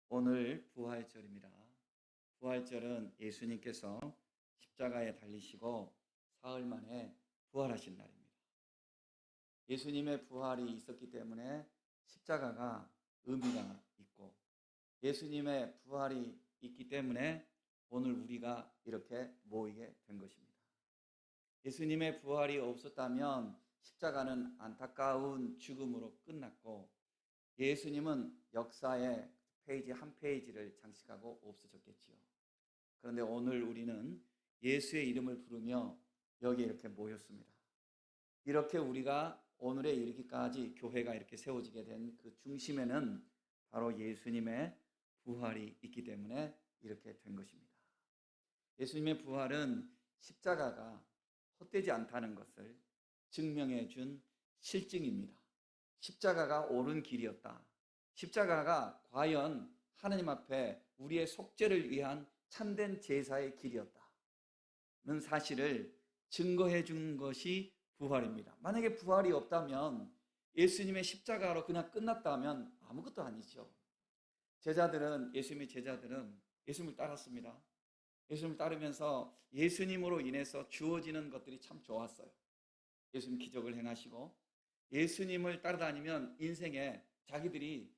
오늘 부활절입니다. 부활절은 예수님께서 십자가에 달리시고 사흘 만에 부활하신 날입니다. 예수님의 부활이 있었기 때문에 십자가가 의미가 있고, 예수님의 부활이 있기 때문에 오늘 우리가 이렇게 모이게 된 것입니다. 예수님의 부활이 없었다면 십자가는 안타까운 죽음으로 끝났고, 예수님은 역사의 페이지 한 페이지를 장식하고 없어졌겠지요. 그런데 오늘 우리는 예수의 이름을 부르며 여기 이렇게 모였습니다. 이렇게 우리가 오늘에 이르기까지 교회가 이렇게 세워지게 된 그 중심에는 바로 예수님의 부활이 있기 때문에 이렇게 된 것입니다. 예수님의 부활은 십자가가 헛되지 않다는 것을 증명해 준 실증입니다. 십자가가 옳은 길이었다. 십자가가 과연 하나님 앞에 우리의 속죄를 위한 참된 제사의 길이었다는 사실을 증거해 준 것이 부활입니다. 만약에 부활이 없다면, 예수님의 십자가로 그냥 끝났다면 아무것도 아니죠. 예수님의 제자들은 예수님을 따랐습니다. 예수님을 따르면서 예수님으로 인해서 주어지는 것들이 참 좋았어요. 예수님 기적을 행하시고, 예수님을 따라다니면 인생에 자기들이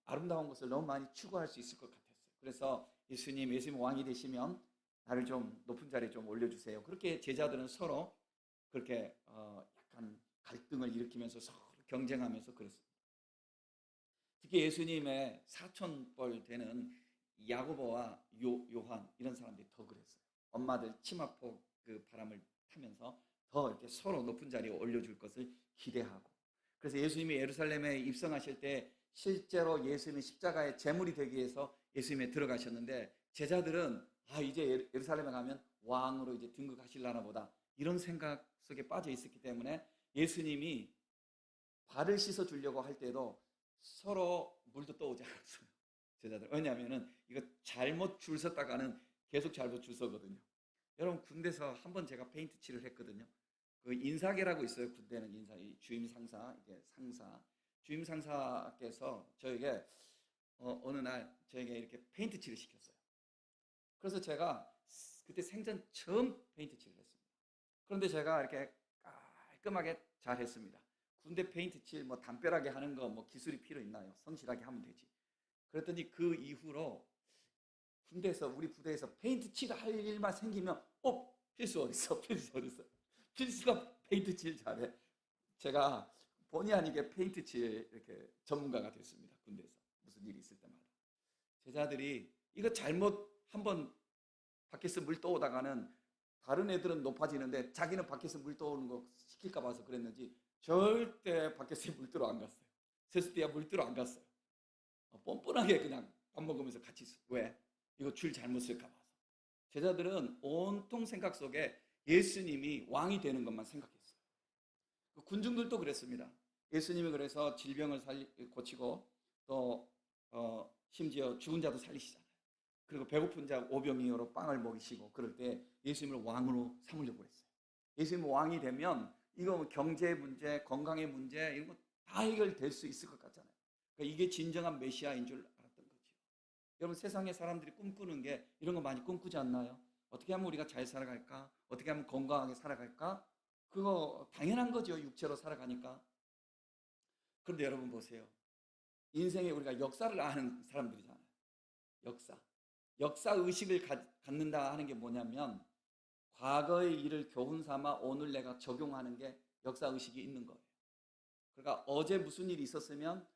아름다운 것을 너무 많이 추구할 수 있을 것 같았어요. 그래서 예수님 왕이 되시면 나를 좀 높은 자리에 좀 올려주세요. 그렇게 제자들은 서로 그렇게 약간 갈등을 일으키면서 서로 경쟁하면서 그랬습니다. 특히 예수님의 사촌뻘 되는 야고보와 요한, 이런 사람들이 더 그랬어요. 엄마들 치마폭 그 바람을 타면서 더 이렇게 서로 높은 자리에 올려줄 것을 기대하고, 그래서 예수님이 예루살렘에 입성하실 때 실제로 예수님이 십자가의 제물이 되기 위해서 예수님이 들어가셨는데, 제자들은 이제 예루살렘에 가면 왕으로 이제 등극하실라나 보다, 이런 생각 속에 빠져 있었기 때문에 예수님이 발을 씻어 주려고 할 때도 서로 물도 떠오지 않았어요. 제자들. 왜냐하면 이거 잘못 줄 섰다가는 계속 잘못 줄 서거든요. 여러분, 군대에서 한번 제가 페인트 칠을 했거든요. 그 인사계라고 있어요. 군대는 주임 상사, 이게 상사, 주임 상사께서 저에게 어느 날 저에게 이렇게 페인트 칠을 시켰어요. 그래서 제가 그때 생전 처음 페인트 칠을 했습니다. 그런데 제가 이렇게 깔끔하게 잘 했습니다. 군대 페인트 칠 뭐 담벼락에 하는 거 뭐 기술이 필요 있나요? 성실하게 하면 되지. 그랬더니 그 이후로 우리 부대에서 페인트 칠할 일만 생기면 필수 어딨어? 필수가 페인트 칠 잘해. 제가 본의 아니게 페인트 칠 이렇게 전문가가 됐습니다. 군대에서 무슨 일이 있을 때마다. 제자들이 이거 잘못 한번 밖에서 물 떠오다가는 다른 애들은 높아지는데 자기는 밖에서 물 떠오는 거 시킬까 봐서 그랬는지 절대 밖에서 물 들어 안 갔어요. 세수대야 물 들어 안 갔어요. 뻔뻔하게 그냥 밥 먹으면서 같이 있어요. 왜? 이거 줄 잘못 쓸까 봐서. 제자들은 온통 생각 속에 예수님이 왕이 되는 것만 생각했어요. 군중들도 그랬습니다. 예수님이 그래서 질병을 고치고 또 심지어 죽은 자도 살리시잖아요. 그리고 배고픈 자 오병이어로 빵을 먹이시고, 그럴 때 예수님을 왕으로 삼으려고 했어요. 예수님이 왕이 되면 이거 경제 문제, 건강의 문제 이런 거 다 해결될 수 있을 것 같잖아요. 그러니까 이게 진정한 메시아인 줄 알았던 거죠. 여러분, 세상의 사람들이 꿈꾸는 게 이런 거 많이 꿈꾸지 않나요? 어떻게 하면 우리가 잘 살아갈까? 어떻게 하면 건강하게 살아갈까? 그거 당연한 거죠. 육체로 살아가니까. 그런데 여러분 보세요. 인생에 우리가 역사를 아는 사람들이잖아요. 역사 의식을 갖는다 하는 게 뭐냐면, 과거의 일을 교훈 삼아 오늘 내가 적용하는 게 역사 의식이 있는 거예요. 그러니까 어제 무슨 일이 있었으면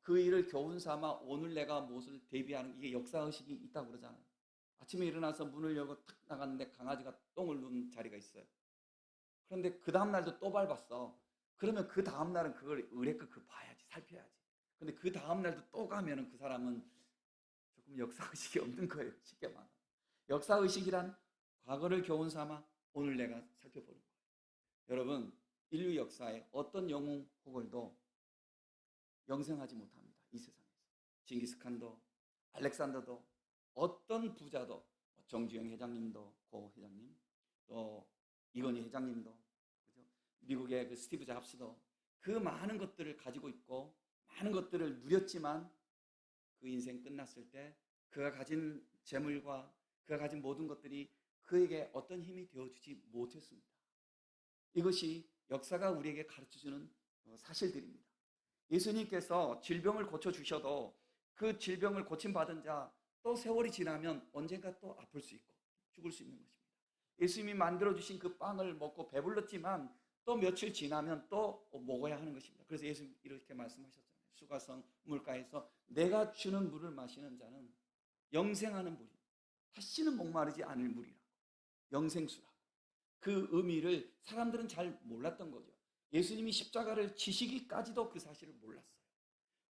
그 일을 교훈 삼아 오늘 내가 무엇을 대비하는, 이게 역사 의식이 있다고 그러잖아요. 아침에 일어나서 문을 열고 탁 나갔는데 강아지가 똥을 누는 자리가 있어요. 그런데 그 다음 날도 또 밟았어. 그러면 그 다음 날은 그걸 의례껏 봐야지, 살펴야지. 근데 그 다음 날도 또 가면은 그 사람은 조금 역사의식이 없는 거예요. 쉽게 말하면. 역사의식이란 과거를 교훈 삼아 오늘 내가 살펴보는 거예요. 여러분, 인류 역사에 어떤 영웅 호걸도 영생하지 못합니다. 이 세상에서. 징기스칸도, 알렉산더도, 어떤 부자도, 정주영 회장님도, 고 회장님, 또 이건희 회장님도, 그죠? 미국의 그 스티브 잡스도 그 많은 것들을 가지고 있고 많은 것들을 누렸지만 그 인생 끝났을 때 그가 가진 재물과 그가 가진 모든 것들이 그에게 어떤 힘이 되어주지 못했습니다. 이것이 역사가 우리에게 가르쳐주는 사실들입니다. 예수님께서 질병을 고쳐주셔도 그 질병을 고침받은 자 또 세월이 지나면 언젠가 또 아플 수 있고 죽을 수 있는 것입니다. 예수님이 만들어주신 그 빵을 먹고 배불렀지만 또 며칠 지나면 또 먹어야 하는 것입니다. 그래서 예수님 이렇게 말씀하셨잖아요. 수가성 물가에서 내가 주는 물을 마시는 자는 영생하는 물이 다시는 목마르지 않을 물이라고, 영생수라고. 그 의미를 사람들은 잘 몰랐던 거죠. 예수님이 십자가를 지시기까지도 그 사실을 몰랐어요.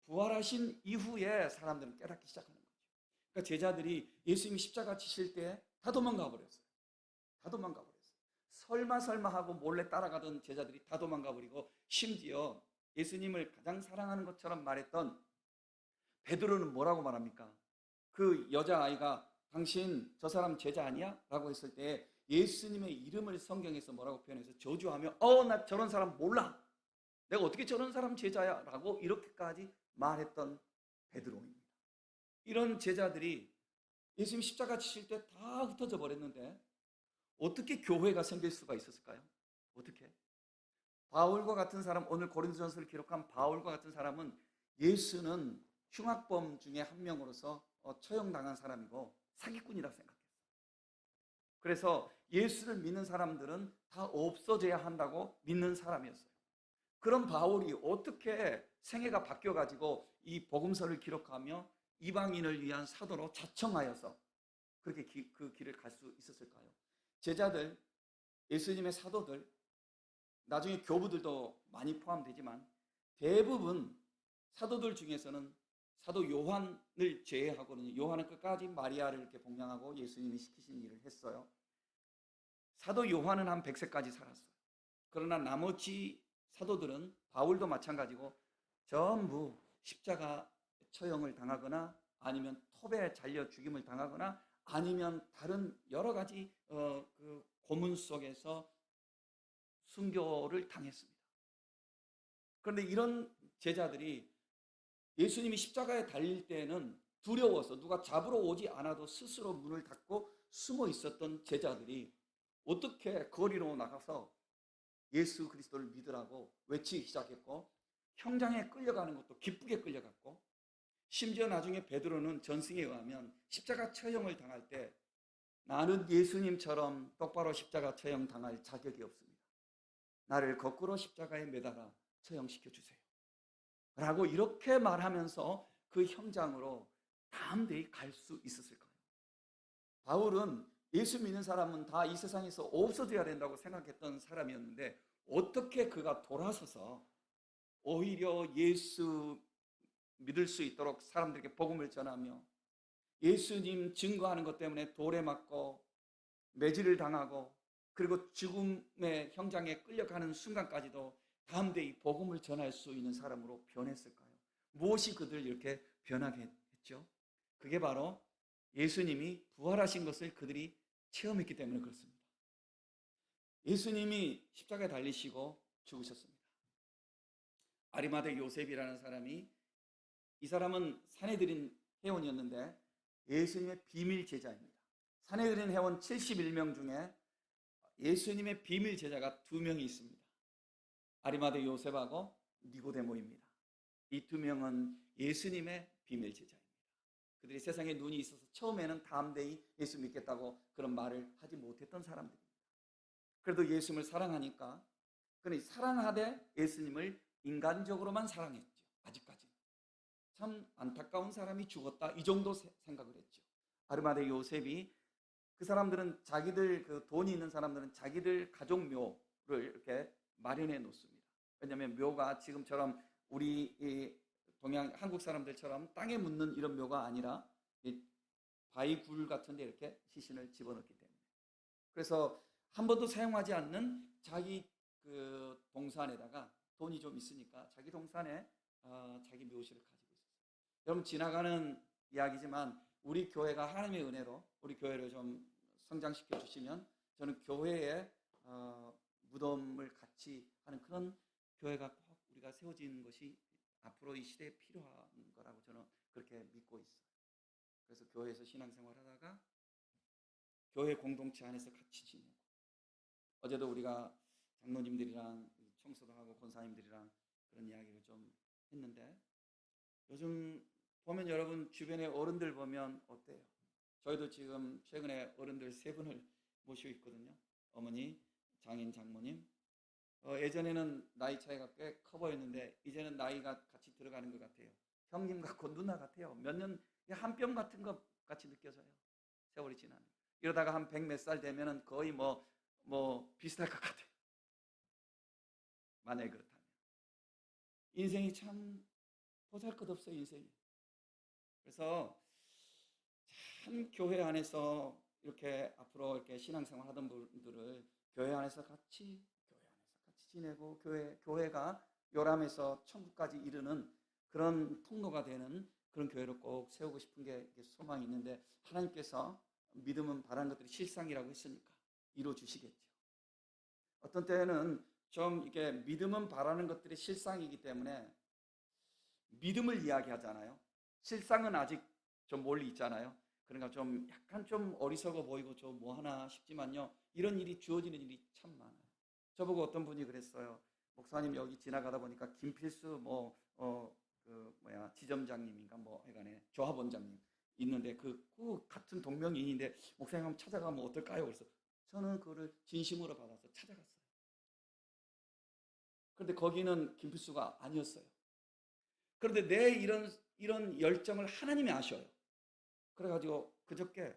부활하신 이후에 사람들은 깨닫기 시작하는 거죠. 그러니까 제자들이 예수님이 십자가 지실 때 다 도망가 버렸어요. 다 도망가 버렸어요. 설마 하고 몰래 따라가던 제자들이 다 도망가 버리고, 심지어 예수님을 가장 사랑하는 것처럼 말했던 베드로는 뭐라고 말합니까? 그 여자아이가 당신 저 사람 제자 아니야? 라고 했을 때 예수님의 이름을 성경에서 뭐라고 표현해서 저주하며 나 저런 사람 몰라. 내가 어떻게 저런 사람 제자야? 라고 이렇게까지 말했던 베드로입니다. 이런 제자들이 예수님 십자가 지실 때 다 흩어져 버렸는데 어떻게 교회가 생길 수가 있었을까요? 어떻게? 바울과 같은 사람, 오늘 고린도전서를 기록한 바울과 같은 사람은 예수는 흉악범 중에 한 명으로서 처형당한 사람이고 사기꾼이라 생각했어요. 그래서 예수를 믿는 사람들은 다 없어져야 한다고 믿는 사람이었어요. 그런 바울이 어떻게 생애가 바뀌어가지고 이 복음서를 기록하며 이방인을 위한 사도로 자청하여서 그렇게 그 길을 갈 수 있었을까요? 제자들, 예수님의 사도들, 나중에 교부들도 많이 포함되지만 대부분 사도들 중에서는 사도 요한을 제외하고는, 요한은 끝까지 마리아를 이렇게 봉양하고 예수님이 시키신 일을 했어요. 사도 요한은 한 100세까지 살았어요. 그러나 나머지 사도들은, 바울도 마찬가지고, 전부 십자가 처형을 당하거나 아니면 톱에 잘려 죽임을 당하거나 아니면 다른 여러 가지 그 고문 속에서 순교를 당했습니다. 그런데 이런 제자들이 예수님이 십자가에 달릴 때는 두려워서 누가 잡으러 오지 않아도 스스로 문을 닫고 숨어 있었던 제자들이 어떻게 거리로 나가서 예수 그리스도를 믿으라고 외치기 시작했고, 형장에 끌려가는 것도 기쁘게 끌려갔고, 심지어 나중에 베드로는 전승에 의하면 십자가 처형을 당할 때 나는 예수님처럼 똑바로 십자가 처형 당할 자격이 없습니다. 나를 거꾸로 십자가에 매달아 처형시켜 주세요. 라고 이렇게 말하면서 그 현장으로 담대히 갈 수 있었을까요? 바울은 예수 믿는 사람은 다 이 세상에서 없어져야 된다고 생각했던 사람이었는데 어떻게 그가 돌아서서 오히려 예수 믿을 수 있도록 사람들에게 복음을 전하며 예수님 증거하는 것 때문에 돌에 맞고 매질을 당하고 그리고 죽음의 형장에 끌려가는 순간까지도 담대히 복음을 전할 수 있는 사람으로 변했을까요? 무엇이 그들을 이렇게 변하게 했죠? 그게 바로 예수님이 부활하신 것을 그들이 체험했기 때문에 그렇습니다. 예수님이 십자가에 달리시고 죽으셨습니다. 아리마대 요셉이라는 사람이, 이 사람은 산헤드린 회원이었는데 예수님의 비밀 제자입니다. 산헤드린 회원 71명 중에 예수님의 비밀 제자가 2명이 있습니다. 아리마대 요셉하고 니고데모입니다. 이 2명은 예수님의 비밀 제자입니다. 그들이 세상에 눈이 있어서 처음에는 담대히 예수 믿겠다고 그런 말을 하지 못했던 사람들입니다. 그래도 예수님을 사랑하니까, 그러니 사랑하되 예수님을 인간적으로만 사랑했죠. 아직까지. 참 안타까운 사람이 죽었다, 이 정도 생각을 했죠. 아리마대 요셉이, 그 사람들은 자기들, 그 돈이 있는 사람들은 자기들 가족 묘를 이렇게 마련해 놓습니다. 왜냐하면 묘가 지금처럼 우리 이 동양 한국 사람들처럼 땅에 묻는 이런 묘가 아니라 바위 굴 같은 데 이렇게 시신을 집어넣기 때문에, 그래서 한 번도 사용하지 않는 자기 그 동산에다가 돈이 좀 있으니까 자기 동산에 자기 묘실을 가지고 있었어요. 여러분, 지나가는 이야기지만 우리 교회가 하나님의 은혜로 우리 교회를 좀 성장시켜 주시면 저는 교회에 무덤을 같이 하는 그런 교회가 꼭 우리가 세워지는 것이 앞으로 이 시대에 필요한 거라고 저는 그렇게 믿고 있어요. 그래서 교회에서 신앙생활 하다가 교회 공동체 안에서 같이 지내고, 어제도 우리가 장로님들이랑 청소도 하고 권사님들이랑 그런 이야기를 좀 했는데, 요즘 보면 여러분 주변에 어른들 보면 어때요? 저희도 지금 최근에 어른들 3분을 모시고 있거든요. 어머니, 장인, 장모님. 예전에는 나이 차이가 꽤 커 보였는데 이제는 나이가 같이 들어가는 것 같아요. 형님 같고 누나 같아요. 몇 년 한 뼘 같은 것 같이 느껴져요. 세월이 지나면. 이러다가 한 100 몇 살 되면은 거의 뭐 비슷할 것 같아요. 만약에 그렇다면. 인생이 참 보잘것없어요, 인생이. 그래서 참 교회 안에서 이렇게 앞으로 이렇게 신앙생활 하던 분들을 교회 안에서 같이 지내고, 교회가 요람에서 천국까지 이르는 그런 통로가 되는 그런 교회를 꼭 세우고 싶은 게 소망이 있는데, 하나님께서 믿음은 바라는 것들이 실상이라고 했으니까 이루어 주시겠죠. 어떤 때는 좀 이게 믿음은 바라는 것들이 실상이기 때문에 믿음을 이야기하잖아요. 실상은 아직 좀 멀리 있잖아요. 그러니까 좀 약간 좀 어리석어 보이고 저 뭐 하나 싶지만요, 이런 일이 주어지는 일이 참 많아요. 저보고 어떤 분이 그랬어요. 목사님 여기 지나가다 보니까 김필수 지점장님인가 해간에 조합원장님 있는데 그 같은 동명이인인데 목사님 한번 찾아가면 어떨까요? 그래서 저는 그거를 진심으로 받아서 찾아갔어요. 그런데 거기는 김필수가 아니었어요. 그런데 내 이런 열정을 하나님이 아셔요. 그래가지고 그저께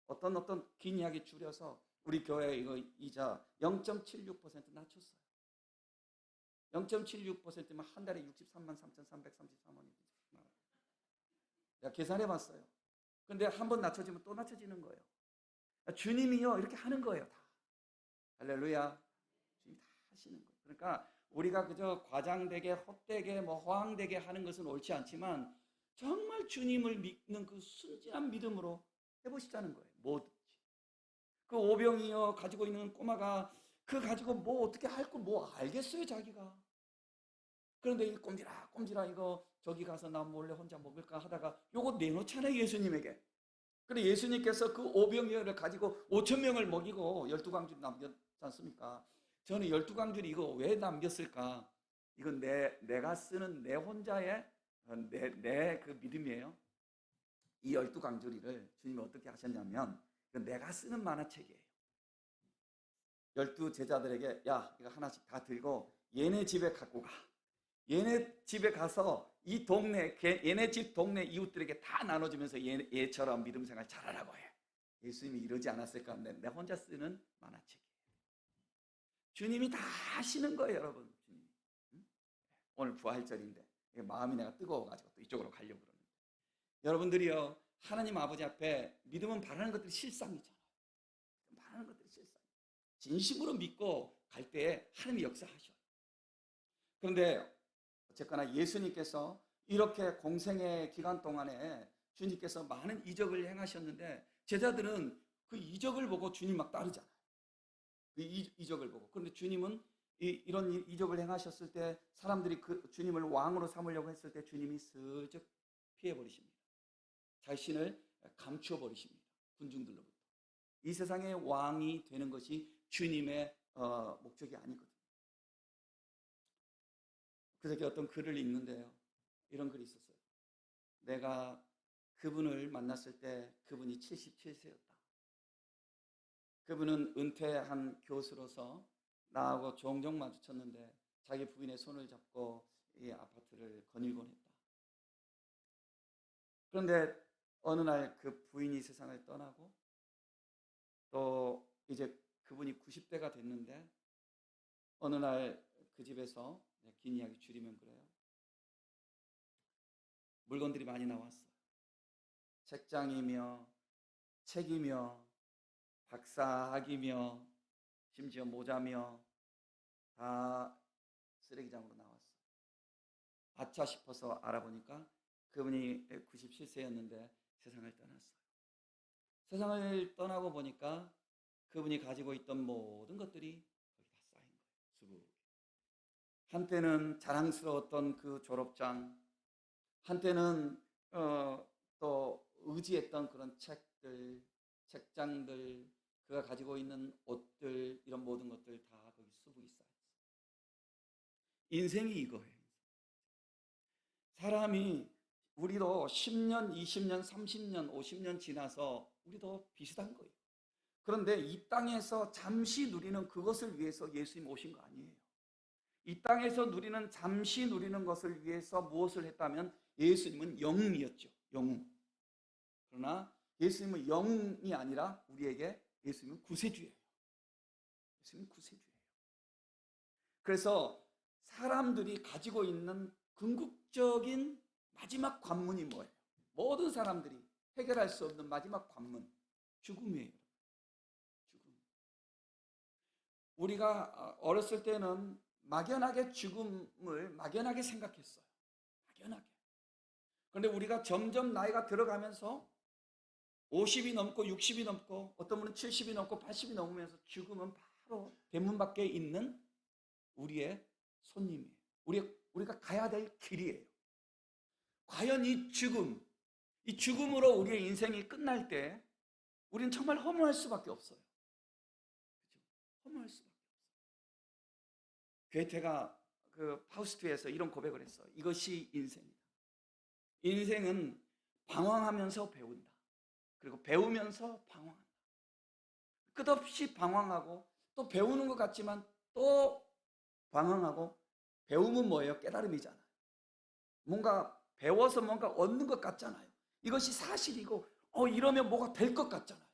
어떤 긴 이야기 줄여서 우리 교회 이거 이자 0.76% 낮췄어요. 0.76%면 한 달에 63만 3,333원이 내가 계산해봤어요. 근데 한 번 낮춰지면 또 낮춰지는 거예요. 주님이요 이렇게 하는 거예요. 다. 할렐루야. 주님 다 하시는 거예요. 그러니까 우리가 그저 과장되게 헛되게 허황되게 하는 것은 옳지 않지만 정말 주님을 믿는 그 순진한 믿음으로 해보시자는 거예요. 뭐든지. 그 오병이어 가지고 있는 꼬마가 그 가지고 뭐 어떻게 할 거 뭐 알겠어요 자기가. 그런데 이 꼼지락 이거 저기 가서 나 몰래 혼자 먹을까 하다가 요거 내놓잖아요 예수님에게. 그래 예수님께서 그 오병이어를 가지고 5,000명을 먹이고 12광줄 남겼지 않습니까? 저는 12광줄이 이거 왜 남겼을까? 이건 내가 쓰는 내 혼자의 내 그 믿음이에요. 이 12광줄이를 주님이 어떻게 하셨냐면 내가 쓰는 만화책이에요. 12 제자들에게 야 이거 하나씩 다 들고 얘네 집에 갖고 가. 얘네 집에 가서 이 동네 얘네 집 동네 이웃들에게 다 나눠주면서 얘처럼 믿음 생활 잘하라고 해. 예수님이 이러지 않았을까? 내 혼자 쓰는 만화책이에요. 주님이 다 하시는 거예요 여러분. 주님이. 오늘 부활절인데 마음이 내가 뜨거워가지고 또 이쪽으로 가려고 그러는데, 여러분들이요 하나님 아버지 앞에 믿음은 바라는 것들이 실상이잖아요. 바라는 것들이 실상. 진심으로 믿고 갈 때에 하나님이 역사하셔요. 그런데 어쨌거나 예수님께서 이렇게 공생의 기간 동안에 주님께서 많은 이적을 행하셨는데 제자들은 그 이적을 보고 주님 막 따르잖아요. 그 이적을 보고. 그런데 주님은 이런 이적을 행하셨을 때 사람들이 그 주님을 왕으로 삼으려고 했을 때 주님이 슬쩍 피해버리십니다. 자신을 감추어 버리십니다. 군중들로부터. 이 세상의 왕이 되는 것이 주님의 목적이 아니거든요. 그저께 어떤 글을 읽는데요. 이런 글이 있었어요. 내가 그분을 만났을 때 그분이 77세였다. 그분은 은퇴한 교수로서 나하고 종종 마주쳤는데 자기 부인의 손을 잡고 이 아파트를 거닐곤 했다. 그런데 어느 날 그 부인이 세상을 떠나고 또 이제 그분이 90대가 됐는데 어느 날 그 집에서 긴 이야기 줄이면 그래요. 물건들이 많이 나왔어요. 책장이며 책이며 박사학이며 심지어 모자며 다 쓰레기장으로 나왔어요. 아차 싶어서 알아보니까 그분이 97세였는데 세상을 떠났어요. 세상을 떠나고 보니까 그분이 가지고 있던 모든 것들이 거기 다 쌓인 거예요. 수북. 한때는 자랑스러웠던 그 졸업장, 한때는 또 의지했던 그런 책들, 책장들, 그가 가지고 있는 옷들, 이런 모든 것들 다 거기 수북이 쌓여 있어요. 인생이 이거예요. 사람이 우리도 10년, 20년, 30년, 50년 지나서 우리도 비슷한 거예요. 그런데 이 땅에서 잠시 누리는 그것을 위해서 예수님 오신 거 아니에요. 이 땅에서 잠시 누리는 것을 위해서 무엇을 했다면 예수님은 영웅이었죠. 영웅. 그러나 예수님은 영웅이 아니라 우리에게 예수님은 구세주예요. 예수님은 구세주예요. 그래서 사람들이 가지고 있는 궁극적인 마지막 관문이 뭐예요? 모든 사람들이 해결할 수 없는 마지막 관문, 죽음이에요. 죽음. 우리가 어렸을 때는 막연하게 죽음을 막연하게 생각했어요. 막연하게. 그런데 우리가 점점 나이가 들어가면서 50이 넘고 60이 넘고 어떤 분은 70이 넘고 80이 넘으면서 죽음은 바로 대문 밖에 있는 우리의 손님이에요. 우리가 가야 될 길이에요. 과연 이 죽음으로 우리의 인생이 끝날 때 우리는 정말 허무할 수밖에 없어요. 그렇죠? 허무할 수밖에 없어요. 괴테가 그 파우스트에서 이런 고백을 했어요. 이것이 인생이다. 인생은 방황하면서 배운다. 그리고 배우면서 방황한다. 끝없이 방황하고 또 배우는 것 같지만 또 방황하고, 배움은 뭐예요? 깨달음이잖아요. 뭔가 배워서 뭔가 얻는 것 같잖아요. 이것이 사실이고 이러면 뭐가 될 것 같잖아요.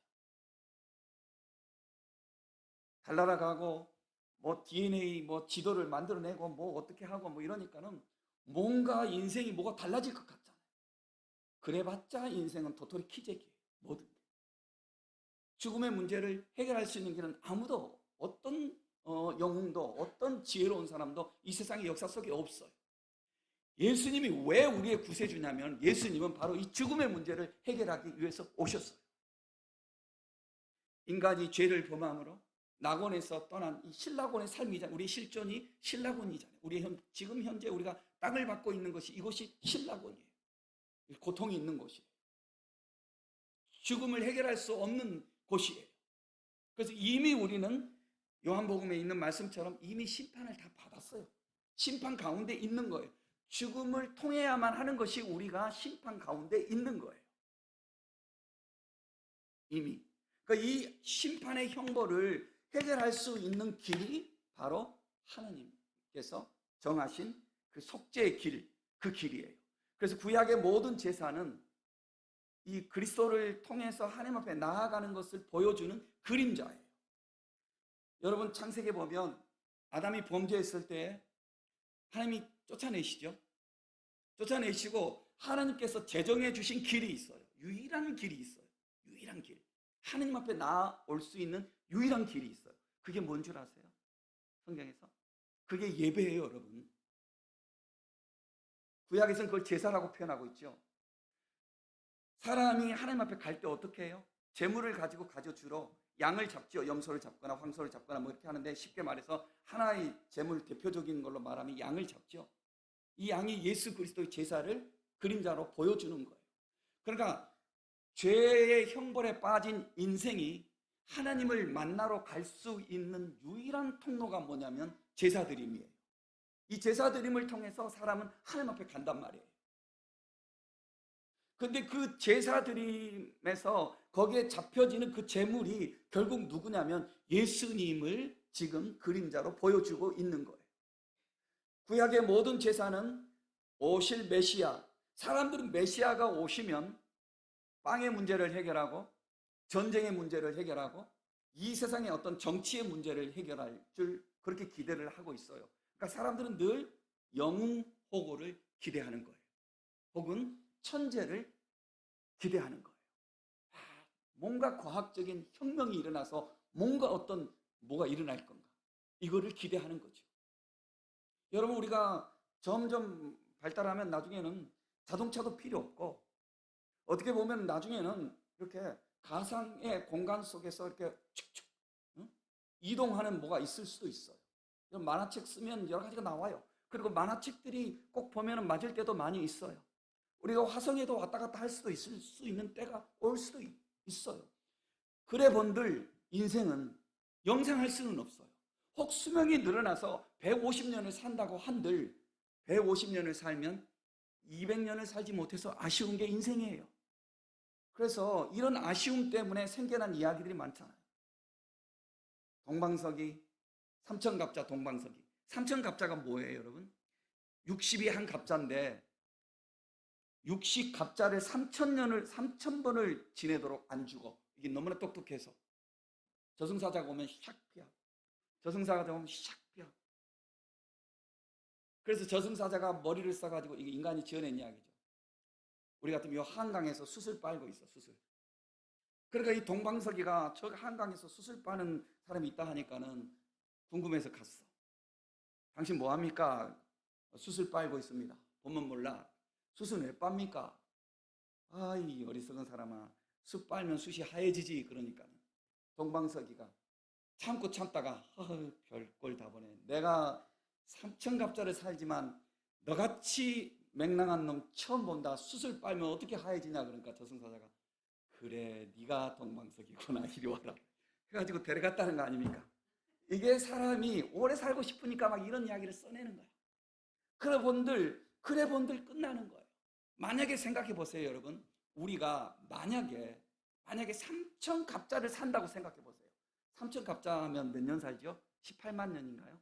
달나라 가고 뭐 DNA 뭐 지도를 만들어내고 뭐 어떻게 하고 뭐 이러니까는 뭔가 인생이 뭐가 달라질 것 같잖아요. 그래봤자 인생은 도토리 키재기예요. 뭐든. 죽음의 문제를 해결할 수 있는 길은 아무도, 어떤 영웅도 어떤 지혜로운 사람도 이 세상의 역사 속에 없어요. 예수님이 왜 우리의 구세주냐면 예수님은 바로 이 죽음의 문제를 해결하기 위해서 오셨어요. 인간이 죄를 범함으로 낙원에서 떠난 이 신라곤의 삶이잖아요. 우리의 실존이 신라곤이잖아요. 지금 현재 우리가 땅을 받고 있는 것이 이곳이 신라곤이에요. 고통이 있는 곳이에요. 죽음을 해결할 수 없는 곳이에요. 그래서 이미 우리는 요한복음에 있는 말씀처럼 이미 심판을 다 받았어요. 심판 가운데 있는 거예요. 죽음을 통해야만 하는 것이 우리가 심판 가운데 있는 거예요. 이미. 그러니까 이 심판의 형벌을 해결할 수 있는 길이 바로 하나님께서 정하신 그 속죄의 길, 그 길이에요. 그래서 구약의 모든 제사는 이 그리스도를 통해서 하나님 앞에 나아가는 것을 보여주는 그림자예요. 여러분 창세기에 보면 아담이 범죄했을 때 하나님이 쫓아내시죠. 쫓아내시고 하나님께서 제정해 주신 길이 있어요. 유일한 길이 있어요. 유일한 길. 하나님 앞에 나아올 수 있는 유일한 길이 있어요. 그게 뭔 줄 아세요? 성경에서? 그게 예배예요, 여러분. 구약에서는 그걸 제사라고 표현하고 있죠. 사람이 하나님 앞에 갈 때 어떻게 해요? 재물을 가지고 주로 양을 잡죠. 염소를 잡거나 황소를 잡거나 뭐 이렇게 하는데, 쉽게 말해서 하나의 재물 대표적인 걸로 말하면 양을 잡죠. 이 양이 예수 그리스도의 제사를 그림자로 보여주는 거예요. 그러니까 죄의 형벌에 빠진 인생이 하나님을 만나러 갈 수 있는 유일한 통로가 뭐냐면 제사드림이에요. 이 제사드림을 통해서 사람은 하나님 앞에 간단 말이에요. 근데 그 제사드림에서 거기에 잡혀지는 그 제물이 결국 누구냐면 예수님을 지금 그림자로 보여주고 있는 거예요. 구약의 모든 제사는 오실 메시아, 사람들은 메시아가 오시면 빵의 문제를 해결하고 전쟁의 문제를 해결하고 이 세상의 어떤 정치의 문제를 해결할 줄 그렇게 기대를 하고 있어요. 그러니까 사람들은 늘 영웅 호구를 기대하는 거예요. 혹은 천재를 기대하는 거예요. 뭔가 과학적인 혁명이 일어나서 뭐가 일어날 건가, 이거를 기대하는 거죠. 여러분, 우리가 점점 발달하면 나중에는 자동차도 필요 없고, 어떻게 보면 나중에는 이렇게 가상의 공간 속에서 이렇게 축축 이동하는 뭐가 있을 수도 있어요. 만화책 쓰면 여러 가지가 나와요. 그리고 만화책들이 꼭 보면 맞을 때도 많이 있어요. 우리가 화성에도 왔다 갔다 할 수도 있을 수 있는 때가 올 수도 있어요. 그래 본들 인생은 영생할 수는 없어요. 혹 수명이 늘어나서 150년을 산다고 한들 150년을 살면 200년을 살지 못해서 아쉬운 게 인생이에요. 그래서 이런 아쉬움 때문에 생겨난 이야기들이 많잖아요. 동방석이, 삼천갑자 동방석이. 삼천갑자가 뭐예요, 여러분? 60이 한 갑자인데 60갑자를 3000번을 지내도록 안 죽어. 이게 너무나 똑똑해서. 저승사자가 오면 샥 피하. 저승사자가 오면 샥 피하. 그래서 저승사자가 머리를 써가지고, 이게 인간이 지어낸 이야기죠. 우리 같으면 이 한강에서 수술 빨고 있어, 수술. 그러니까 이 동방석이가 저 한강에서 수술 빠는 사람이 있다 하니까는 궁금해서 갔어. 당신 뭐합니까? 수술 빨고 있습니다. 보면 몰라. 숯은 왜 빱니까? 이 어리석은 사람아, 숯 빨면 숯이 하얘지지. 그러니까 동방석이가 참고 참다가 별꼴 다 보네. 내가 삼천갑자를 살지만 너같이 맹랑한 놈 처음 본다. 숯을 빨면 어떻게 하얘지냐. 그러니까 저승사자가 그래, 네가 동방석이구나. 이리 와라. 해가지고 데려갔다는 거 아닙니까? 이게 사람이 오래 살고 싶으니까 막 이런 이야기를 써내는 거야. 그래 본들 끝나는 거예요. 만약에 생각해 보세요, 여러분. 우리가 만약에 3천갑자를 산다고 생각해 보세요. 3천갑자 하면 몇 년 살죠? 18만 년인가요?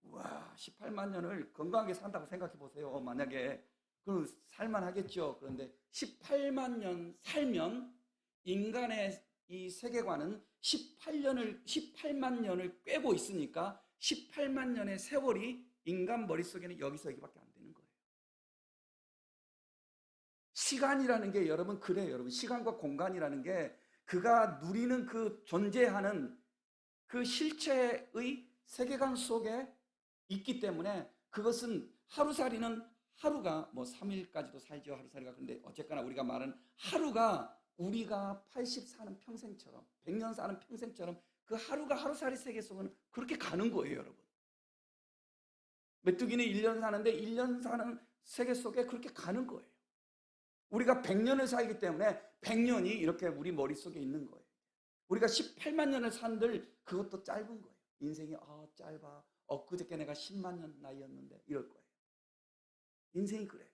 우와, 18만 년을 건강하게 산다고 생각해 보세요. 만약에 그럼 살만하겠죠. 그런데 18만 년 살면 인간의 이 세계관은 18만 년을 꿰고 있으니까 18만 년의 세월이 인간 머릿속에는 여기서 여기밖에 안 되는 거예요. 시간이라는 게 여러분 그래요. 여러분 시간과 공간이라는 게 그가 누리는 그 존재하는 그 실체의 세계관 속에 있기 때문에 그것은 하루살이는 하루가 뭐 3일까지도 살죠. 하루살이가. 근데 어쨌거나 우리가 말하는 하루가 우리가 80 사는 평생처럼 100년 사는 평생처럼 그 하루가 하루살이 세계 속은 그렇게 가는 거예요, 여러분. 메뚜기는 1년 사는데 1년 사는 세계 속에 그렇게 가는 거예요. 우리가 100년을 살기 때문에 100년이 이렇게 우리 머릿속에 있는 거예요. 우리가 18만 년을 산들 그것도 짧은 거예요. 인생이 짧아. 엊그저께 내가 10만 년 나이였는데 이럴 거예요. 인생이 그래요.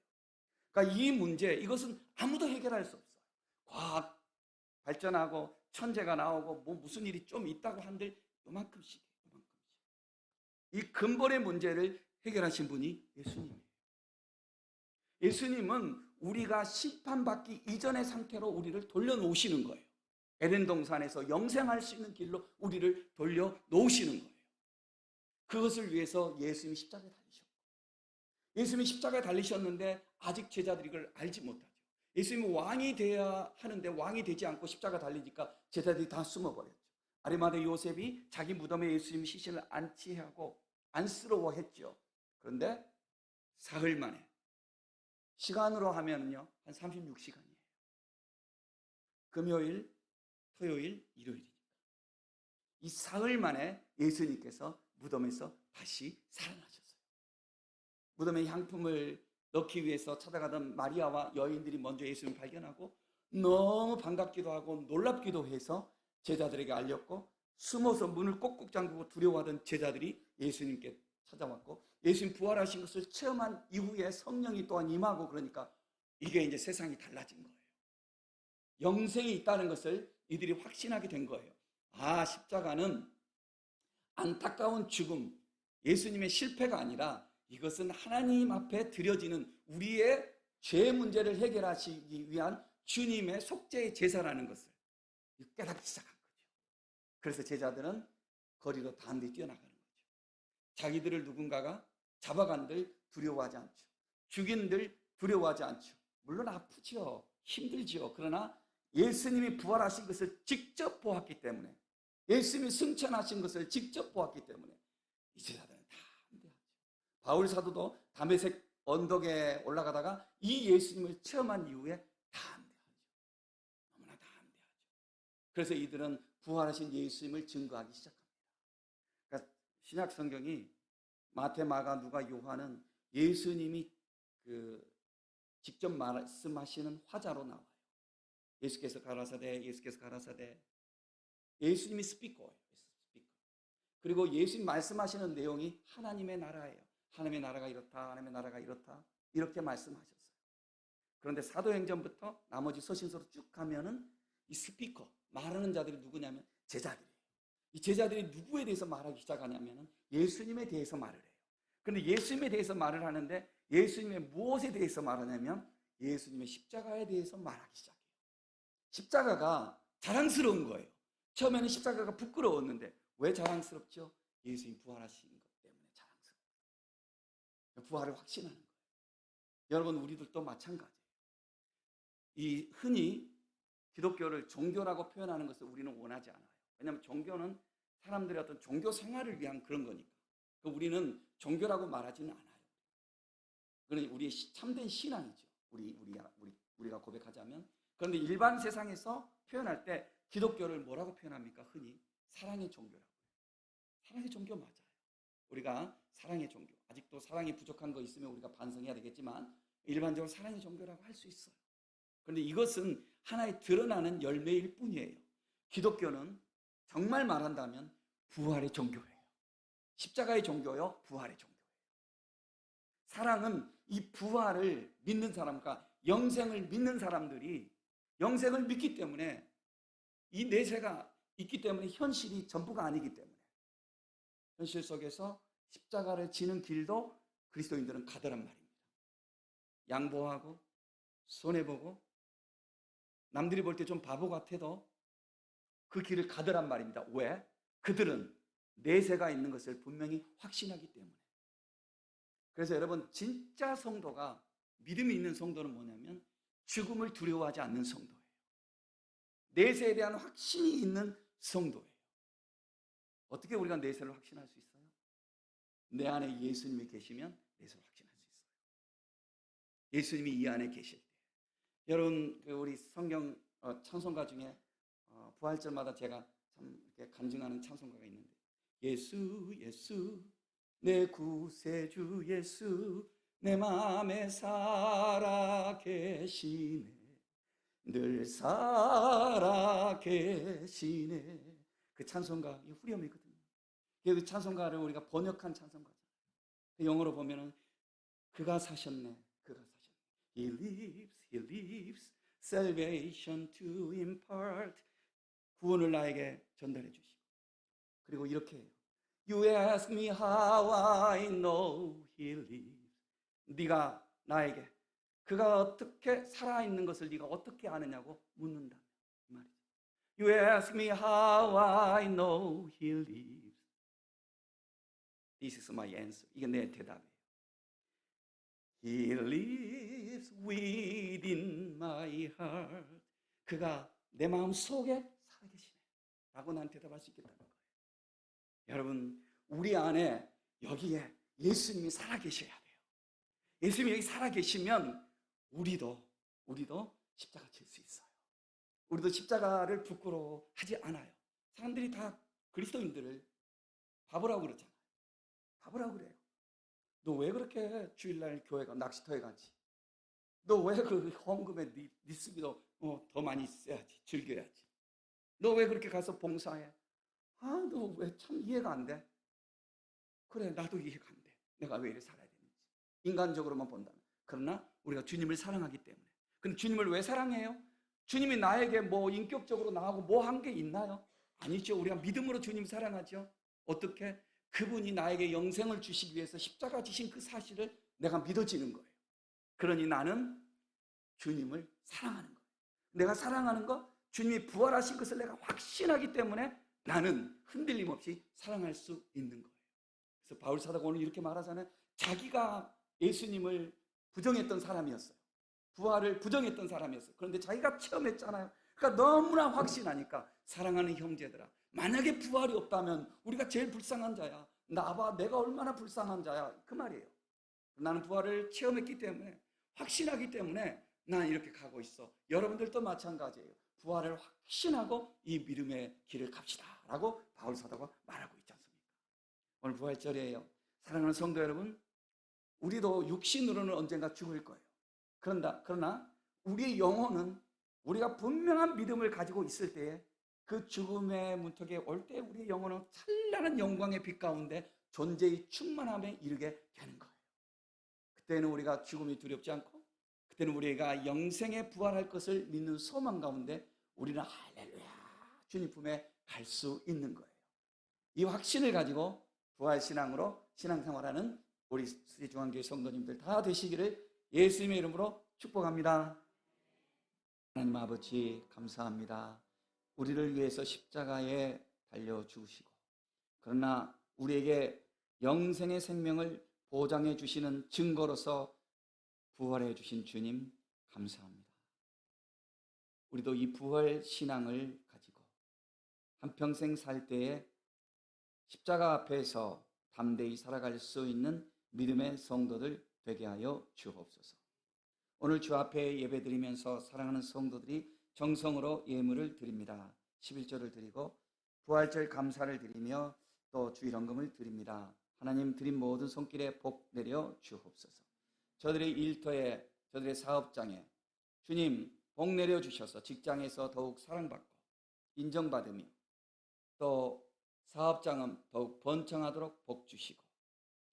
그러니까 이 문제, 이것은 아무도 해결할 수 없어요. 과학 발전하고 천재가 나오고 뭐 무슨 일이 좀 있다고 한들 요만큼씩. 이 근본의 문제를 해결하신 분이 예수님이에요. 예수님은 우리가 심판받기 이전의 상태로 우리를 돌려놓으시는 거예요. 에덴 동산에서 영생할 수 있는 길로 우리를 돌려놓으시는 거예요. 그것을 위해서 예수님이 십자가에 달리셨고, 예수님이 십자가에 달리셨는데 아직 제자들이 이걸 알지 못하죠. 예수님이 왕이 되어야 하는데 왕이 되지 않고 십자가 달리니까 제자들이 다 숨어버렸죠. 아리마대 요셉이 자기 무덤에 예수님 시신을 안치하고 안쓰러워했죠. 그런데 사흘 만에, 시간으로 하면요 한 36시간이에요. 금요일, 토요일, 일요일이니까 이 사흘 만에 예수님께서 무덤에서 다시 살아나셨어요. 무덤에 향품을 넣기 위해서 찾아가던 마리아와 여인들이 먼저 예수님을 발견하고 너무 반갑기도 하고 놀랍기도 해서 제자들에게 알렸고, 숨어서 문을 꼭꼭 잠그고 두려워하던 제자들이 예수님께 찾아왔고, 예수님 부활하신 것을 체험한 이후에 성령이 또한 임하고, 그러니까 이게 이제 세상이 달라진 거예요. 영생이 있다는 것을 이들이 확신하게 된 거예요. 십자가는 안타까운 죽음, 예수님의 실패가 아니라 이것은 하나님 앞에 드려지는 우리의 죄 문제를 해결하시기 위한 주님의 속죄의 제사라는 것을 깨닫기 시작한 거죠. 그래서 제자들은 거리로 단디 뛰어나가는 거죠. 자기들을 누군가가 잡아간들 두려워하지 않죠. 죽인들 두려워하지 않죠. 물론 아프죠. 힘들죠. 그러나 예수님이 부활하신 것을 직접 보았기 때문에, 예수님이 승천하신 것을 직접 보았기 때문에 이 제자들은 다 담대하죠. 바울 사도도 다메섹 언덕에 올라가다가 이 예수님을 체험한 이후에 담대하죠. 너무나 담대하죠. 그래서 이들은 부활하신 예수님을 증거하기 시작합니다. 그러니까 신약 성경이 마태, 마가, 누가, 요한은 예수님이 직접 말씀하시는 화자로 나와요. 예수께서 가라사대, 예수께서 가라사대. 예수님이 스피커예요. 스피커. 그리고 예수님 말씀하시는 내용이 하나님의 나라예요. 하나님의 나라가 이렇다, 하나님의 나라가 이렇다, 이렇게 말씀하셨어요. 그런데 사도행전부터 나머지 서신서로 쭉 가면은 이 스피커, 말하는 자들이 누구냐면 제자들이에요. 이 제자들이 누구에 대해서 말하기 시작하냐면 예수님에 대해서 말을 해요. 그런데 예수님에 대해서 말을 하는데 예수님의 무엇에 대해서 말하냐면 예수님의 십자가에 대해서 말하기 시작해요. 십자가가 자랑스러운 거예요. 처음에는 십자가가 부끄러웠는데 왜 자랑스럽죠? 예수님 부활하신 것 때문에 자랑스러워요. 부활을 확신하는 거예요. 여러분, 우리들도 마찬가지예요. 이 흔히 기독교를 종교라고 표현하는 것을 우리는 원하지 않아요. 왜냐하면 종교는 사람들의 어떤 종교 생활을 위한 그런 거니까. 우리는 종교라고 말하지는 않아요. 그건 우리의 참된 신앙이죠. 우리가 고백하자면. 그런데 일반 세상에서 표현할 때 기독교를 뭐라고 표현합니까? 흔히 사랑의 종교라고 해요. 사랑의 종교 맞아요. 우리가 사랑의 종교, 아직도 사랑이 부족한 거 있으면 우리가 반성해야 되겠지만 일반적으로 사랑의 종교라고 할 수 있어요. 그런데 이것은 하나의 드러나는 열매일 뿐이에요. 기독교는 정말 말한다면 부활의 종교예요. 십자가의 종교요, 부활의 종교예요. 사랑은 이 부활을 믿는 사람과 영생을 믿는 사람들이 영생을 믿기 때문에 이 내세가 있기 때문에 현실이 전부가 아니기 때문에 현실 속에서 십자가를 지는 길도 그리스도인들은 가더란 말입니다. 양보하고 손해보고 남들이 볼 때 좀 바보 같아도 그 길을 가더란 말입니다. 왜? 그들은 내세가 있는 것을 분명히 확신하기 때문에. 그래서 여러분, 진짜 성도가, 믿음이 있는 성도는 뭐냐면 죽음을 두려워하지 않는 성도예요. 내세에 대한 확신이 있는 성도예요. 어떻게 우리가 내세를 확신할 수 있어요? 내 안에 예수님이 계시면 내세를 확신할 수 있어요. 예수님이 이 안에 계실 때. 여러분, 우리 성경 찬송가 중에 부활절마다 제가 참 이렇게 간증하는 찬송가가 있는데, 예수 예수 내 구세주 예수 내 마음에 살아 계시네, 늘 살아 계시네. 그 찬송가 후렴이거든요. 그 찬송가를 우리가 번역한 찬송가죠. 영어로 보면은 그가 사셨네, 그가 사셨네. He lives, salvation to impart. 구원을 나에게 전달해 주시고. 그리고 이렇게 해요. You ask me how I know he lives. 네가 나에게 그가 어떻게 살아있는 것을 네가 어떻게 아느냐고 묻는다. 이 말이죠. You ask me how I know he lives. This is my answer. 이게 내 대답이에요. He lives within my heart. 그가 내 마음 속에 살아계시네 라고 난 대답할 수 있겠다는 거예요. 여러분, 우리 안에 여기에 예수님이 살아계셔야 돼요. 예수님이 여기 살아계시면 우리도 십자가 질 수 있어요. 우리도 십자가를 부끄러워하지 않아요. 사람들이 다 그리스도인들을 바보라고 그러잖아요. 바보라고 그래요. 너 왜 그렇게 주일날 교회가 낚시터에 가지? 너 왜 그 헌금에 네 수비도 더 많이 써야지, 즐겨야지? 너 왜 그렇게 가서 봉사해? 아, 너 왜 참 이해가 안 돼? 그래, 나도 이해가 안 돼. 내가 왜 이렇게 살아야 되는지. 인간적으로만 본다면. 그러나 우리가 주님을 사랑하기 때문에. 근데 주님을 왜 사랑해요? 주님이 나에게 뭐 인격적으로 나하고 뭐 한 게 있나요? 아니죠. 우리가 믿음으로 주님 사랑하죠. 어떻게? 그분이 나에게 영생을 주시기 위해서 십자가 지신 그 사실을 내가 믿어지는 거예요. 그러니 나는 주님을 사랑하는 거예요. 내가 사랑하는 거, 주님이 부활하신 것을 내가 확신하기 때문에 나는 흔들림 없이 사랑할 수 있는 거예요. 그래서 바울 사도가 오늘 이렇게 말하잖아요. 자기가 예수님을 부정했던 사람이었어요. 부활을 부정했던 사람이었어요. 그런데 자기가 체험했잖아요. 그러니까 너무나 확신하니까, 사랑하는 형제들아, 만약에 부활이 없다면 우리가 제일 불쌍한 자야. 나봐, 내가 얼마나 불쌍한 자야. 그 말이에요. 나는 부활을 체험했기 때문에, 확신하기 때문에 난 이렇게 가고 있어. 여러분들도 마찬가지예요. 부활을 확신하고 이 믿음의 길을 갑시다 라고 바울 사도가 말하고 있지 않습니까? 오늘 부활절이에요. 사랑하는 성도 여러분, 우리도 육신으로는 언젠가 죽을 거예요. 그러나 우리의 영혼은 우리가 분명한 믿음을 가지고 있을 때에 그 죽음의 문턱에 올 때 우리의 영혼은 찬란한 영광의 빛 가운데 존재의 충만함에 이르게 되는 거예요. 그때는 우리가 죽음이 두렵지 않고, 그때는 우리가 영생에 부활할 것을 믿는 소망 가운데 우리는 할렐루야 주님 품에 갈 수 있는 거예요. 이 확신을 가지고 부활신앙으로 신앙생활하는 우리 수리중앙교회 성도님들 다 되시기를 예수님의 이름으로 축복합니다. 하나님 아버지 감사합니다. 우리를 위해서 십자가에 달려 죽으시고, 그러나 우리에게 영생의 생명을 보장해 주시는 증거로서 부활해 주신 주님 감사합니다. 우리도 이 부활 신앙을 가지고 한평생 살 때에 십자가 앞에서 담대히 살아갈 수 있는 믿음의 성도들 되게 하여 주옵소서. 오늘 주 앞에 예배드리면서 사랑하는 성도들이 정성으로 예물을 드립니다. 11조를 드리고 부활절 감사를 드리며 또 주일헌금을 드립니다. 하나님 드린 모든 손길에 복 내려 주옵소서. 저들의 일터에, 저들의 사업장에 주님 복 내려 주셔서 직장에서 더욱 사랑받고 인정받으며 또 사업장은 더욱 번창하도록 복 주시고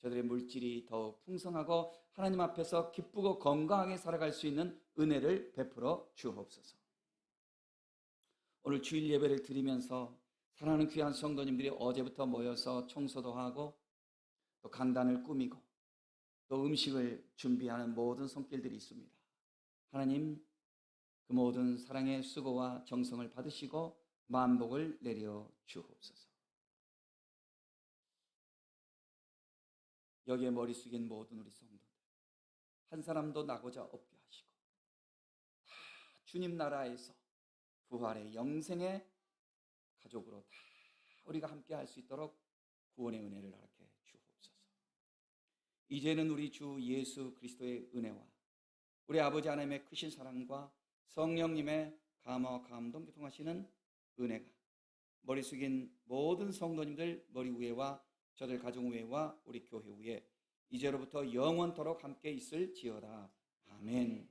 저들의 물질이 더욱 풍성하고 하나님 앞에서 기쁘고 건강하게 살아갈 수 있는 은혜를 베풀어 주옵소서. 오늘 주일 예배를 드리면서 사랑하는 귀한 성도님들이 어제부터 모여서 청소도 하고 또 강단을 꾸미고 또 음식을 준비하는 모든 손길들이 있습니다. 하나님 그 모든 사랑의 수고와 정성을 받으시고 만복을 내려 주옵소서. 여기에 머리 숙인 모든 우리 성도들 한 사람도 나고자 없게 하시고 다 주님 나라에서 부활의 영생의 가족으로 다 우리가 함께 할 수 있도록 구원의 은혜를 허락해 주옵소서. 이제는 우리 주 예수 그리스도의 은혜와 우리 아버지 하나님의 크신 사랑과 성령님의 감화와 감동 교통하시는 은혜가 머리 숙인 모든 성도님들 머리 위에와 저들 가정 위에와 우리 교회 위에 이제로부터 영원토록 함께 있을지어다. 아멘.